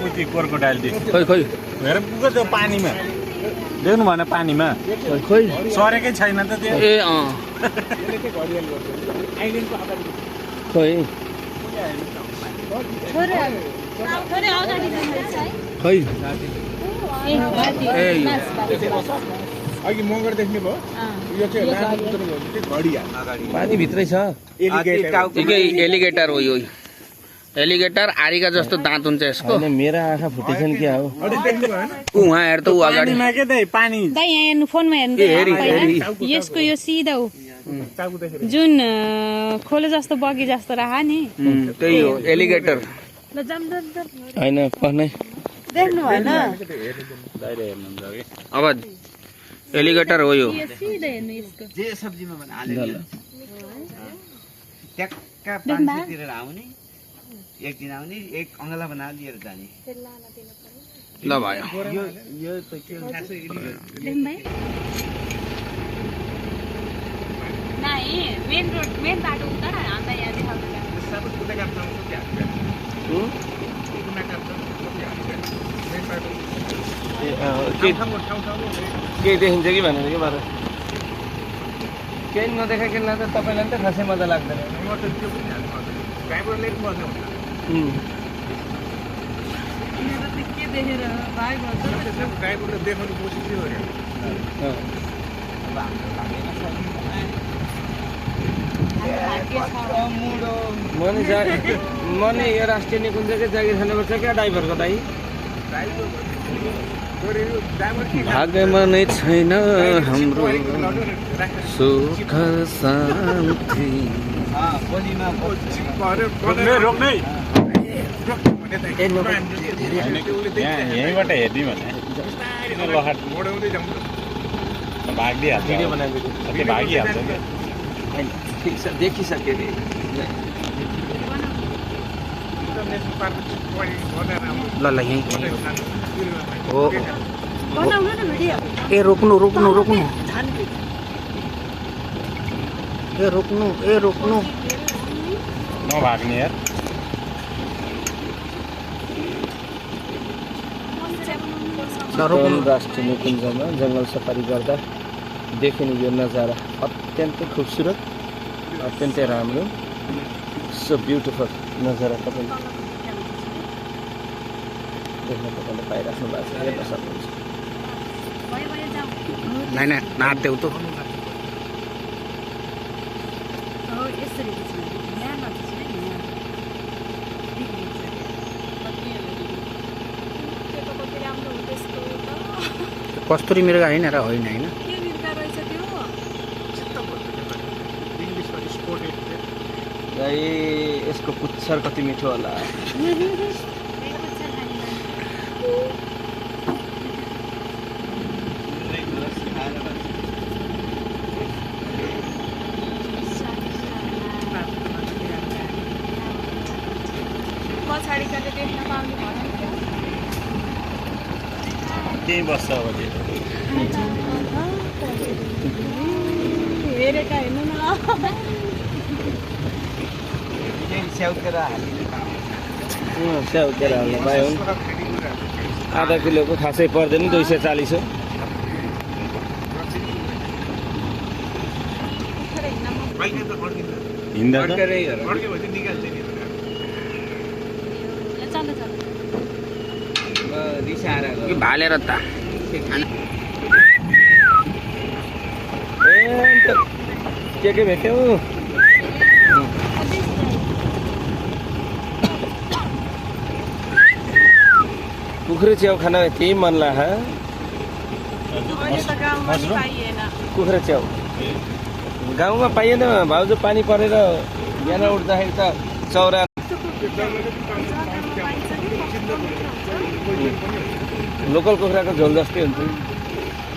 उति crocodile the खोइ खोइ हेर पुग्यो त्यो पानीमा देख्नु भएन पानीमा खोइ सरेकै छैन त त्यो ए खोइ खोइ अघि मगर देख्ने भयो यो चाहिँ घडिया पानी भित्रै छ एलिगेटर हो यो एलिगेटर आरिका जस्तो दाँत हुन्छ यसको मेरा आँखा फुटेछन् क्या हो उहाँ हेर त ऊ अगाडि पानी यहाँ हेर्नु फोनमा हेर्नु यसको यो सिधा हो जुन खोले जस्तो बगी जस्तो राखा नि त्यही हो एलिगेटर होइन पर्ने देख्नु भएन अब एलिगेटर हो यो सिधा हेर्नु यसको जे सब्जीमा भने हालेर ट्याक्का 500 तिरेर आउने एक दिन आउने एक अङ्गला बनाएर लिएर जाने ल भयो यो त के नहीं मेन रोड मेन बाटो उता हामीलाई यहाँ देखाउँछ सबै कुनै काम नहुन्छ क्या के देखिन्छ कि भनेर के बाटो केही नदेखाइकन त तपाईँलाई त खासै मजा लाग्दैन ड्राइभरले पनि मजा के देखेर भाइ भन्छ ड्राइभरले देखाउने कोसिस गर्यो मनी यो राष्ट्रिय निकुञ्जकै जागिर खानुपर्छ क्या ड्राइभरको दाइ भाग्यमा नै छैन हाम्रो सुख शान्ति रोक्ने यहीँबाट हेर्ने भने लहाट मोडाउँदै जाउँ भागिहाल्छ भागिहाल्छ ठिक छ देखिसक्यो अरे ल ल यहीँ हो ए रोक्नु रोक्नु रोक्नु ए रोक्नु ए रोक्नु नभाग्ने यार राष्ट्रिय निकुञ्जमा जङ्गल सफारी गर्दा देखिने यो नजारा अत्यन्तै खुबसुरत अत्यन्तै राम्रो सो ब्युटिफुल नजारा तपाईँले देख्न तपाईँले पाइराख्नु भएको छ हेर्न सक्नुहुन्छ नाइ नाच्देऊ त कस्तुरी मृगा होइन र होइन होइन यसको पुच्छर कति मिठो होला त्यही बस्छ अब हेरेका हेर्नु न स्याउकेर हाल्नु पायो आधा किलोको खासै पर्दैन 240 हो हिँड्दा भालेर त के भेट्यौ कुखुरा च्याउ खान यति मन लाग्छ कुखुरा च्याउ गाउँमा पाइएन भाउजू पानी परेर बिहान उठ्दाखेरि त चौरा लोकल कुखुराको झोल जस्तै हुन्छ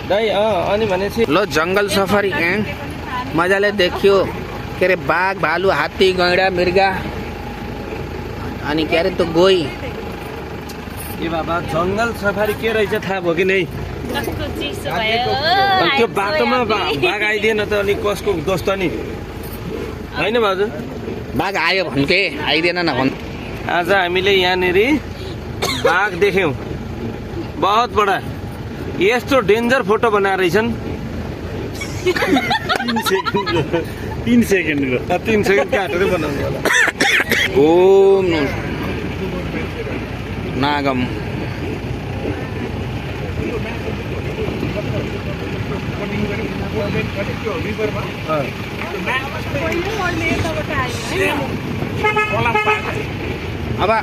दाइ अनि भनेपछि ल जङ्गल सफारी मजाले देखियो के अरे बाघ भालु हात्ती गैँडा मृगा अनि के अरे त गोही ए बाबा जङ्गल सफारी के रहेछ थाहा भयो कि नै त्यो बाटोमा बाघ आइदिएन त अनि कसको दोस्त नि होइन भाउजू बाघ आयो भन्थे आइदिएन न भन् आज हामीले यहाँनिर बाघ देख्यौँ बहुत बडा यस्तो डेन्जर फोटो बनाएर रहेछन् 3 सेकेन्डको 3 सेकेन्ड काटेर बनाउने होला ओम नागम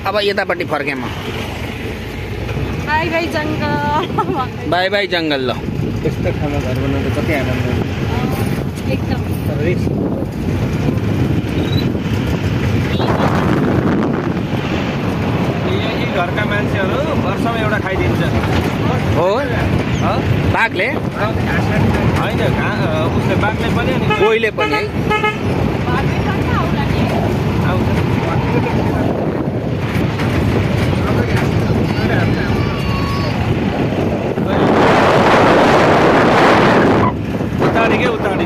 अब यतापट्टि फर्केँ म बाई बाई जङ्गल बाई बाई जङ्गल ल यस्तो खाना घर बनाउँदा कति आनन्द एकदम यी घरका मान्छेहरू वर्षमा एउटा खाइदिन्छ हो बाघले होइन उसले बाघले पनि अनि कोहीले पनि है उतारी के उतारी